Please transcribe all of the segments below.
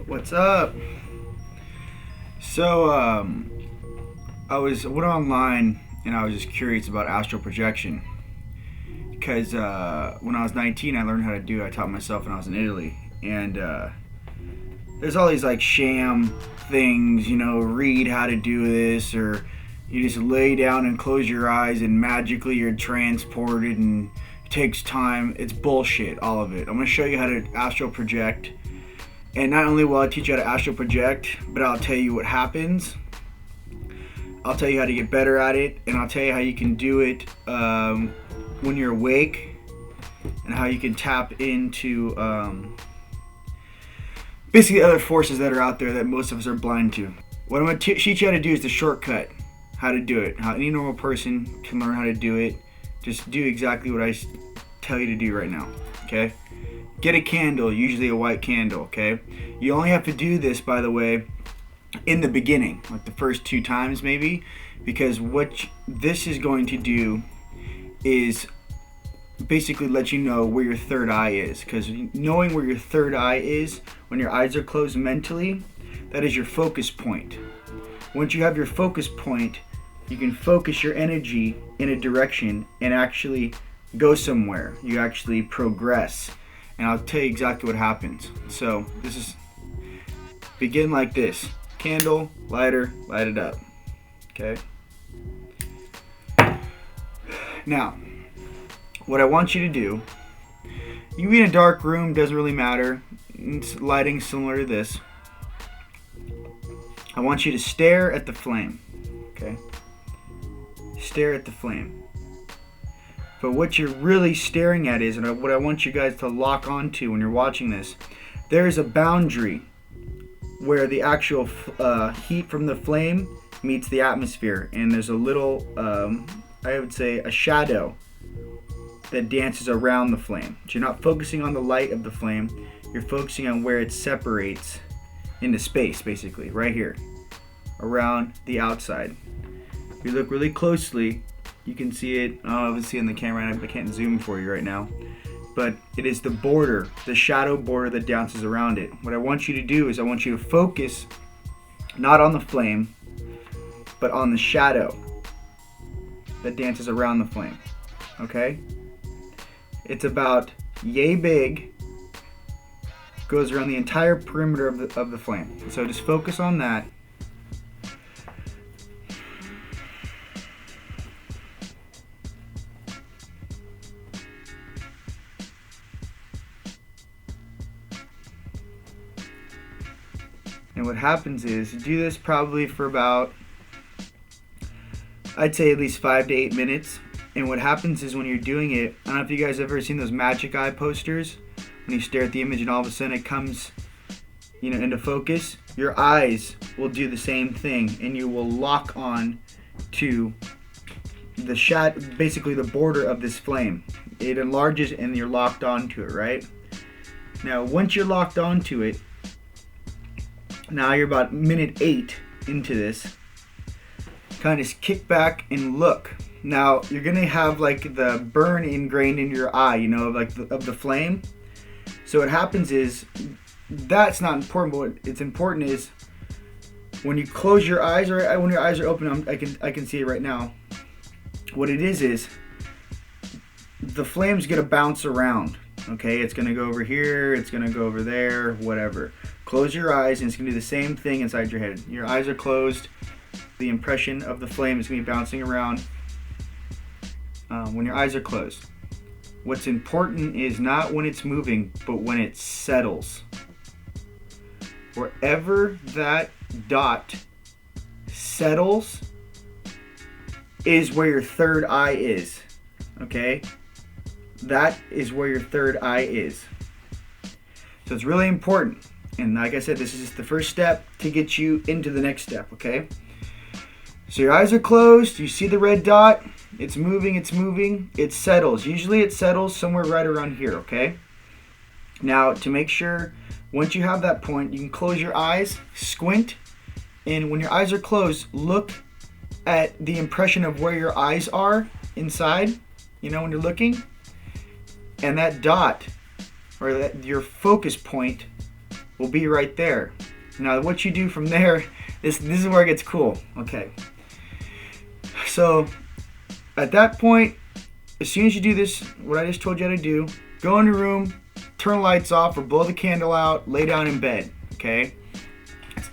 What's up? So, I went online and I was just curious about astral projection because when I was 19, I learned how to do it. I taught myself when I was in Italy, and there's all these like sham things, read how to do this, or you just lay down and close your eyes and magically you're transported and it takes time. It's bullshit, all of it. I'm going to show you how to astral project. And not only will I teach you how to astral project, but I'll tell you what happens. I'll tell you how to get better at it, and I'll tell you how you can do it when you're awake, and how you can tap into basically other forces that are out there that most of us are blind to. What I'm going to teach you how to do is the shortcut, how to do it. How any normal person can learn how to do it. Just do exactly what I tell you to do right now, okay? Get a candle, usually a white candle, okay? You only have to do this, by the way, in the beginning, like the first 2 times maybe, because what this is going to do is basically let you know where your third eye is, because knowing where your third eye is when your eyes are closed mentally, that is your focus point. Once you have your focus point, you can focus your energy in a direction and actually go somewhere. You actually progress. And I'll tell you exactly what happens. So this is, begin like this. Candle, lighter, light it up. Okay? Now, what I want you to do, you be in a dark room, doesn't really matter. It's lighting similar to this. I want you to stare at the flame. Okay? Stare at the flame. But what you're really staring at is, and what I want you guys to lock onto when you're watching this, there's a boundary where the actual heat from the flame meets the atmosphere, and there's a little, I would say, a shadow that dances around the flame. So you're not focusing on the light of the flame, you're focusing on where it separates into space, basically, right here, around the outside. If you look really closely, you can see it, obviously on the camera, I can't zoom for you right now, but it is the border, the shadow border that dances around it. What I want you to do is I want you to focus not on the flame, but on the shadow that dances around the flame, okay? It's about yay big, goes around the entire perimeter of the flame. So just focus on that. And what happens is, you do this probably for about, I'd say at least 5 to 8 minutes. And what happens is when you're doing it, I don't know if you guys have ever seen those magic eye posters, when you stare at the image and all of a sudden it comes, into focus. Your eyes will do the same thing, and you will lock on to the basically the border of this flame. It enlarges and you're locked onto it, right? Now, once you're locked onto it, now you're about minute 8 into this. Kind of kick back and look. Now you're gonna have like the burn ingrained in your eye, of the flame. So what happens is, that's not important. But what it's important is when you close your eyes, or when your eyes are open. I can see it right now. What it is the flame's gonna bounce around. Okay, it's gonna go over here. It's gonna go over there. Whatever. Close your eyes, and it's going to do the same thing inside your head. Your eyes are closed. The impression of the flame is going to be bouncing around when your eyes are closed. What's important is not when it's moving, but when it settles. Wherever that dot settles is where your third eye is. Okay? That is where your third eye is. So it's really important. And like I said, this is just the first step to get you into the next step, okay? So your eyes are closed, you see the red dot, it's moving, it settles. Usually it settles somewhere right around here, okay? Now, to make sure, once you have that point, you can close your eyes, squint, and when your eyes are closed, look at the impression of where your eyes are inside, when you're looking. and that dot, or your focus point, will be right there. Now what you do from there, this is where it gets cool. Okay, so at that point, as soon as you do this, what I just told you how to do, go in your room, turn the lights off or blow the candle out, lay down in bed, okay,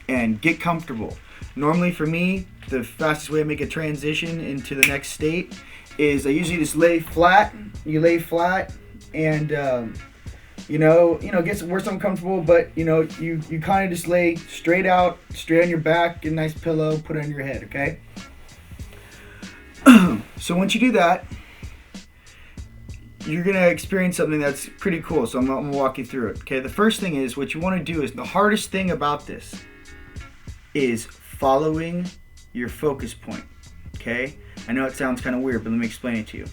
and get comfortable. Normally for me, the fastest way to make a transition into the next state is I usually just lay flat. You lay flat and get somewhere uncomfortable, but you kind of just lay straight out, straight on your back, get a nice pillow, put it on your head, okay? So once you do that, you're gonna experience something that's pretty cool. So I'm gonna walk you through it. Okay, the first thing is, what you want to do is, the hardest thing about this is following your focus point. Okay, I know it sounds kind of weird, but let me explain it to you.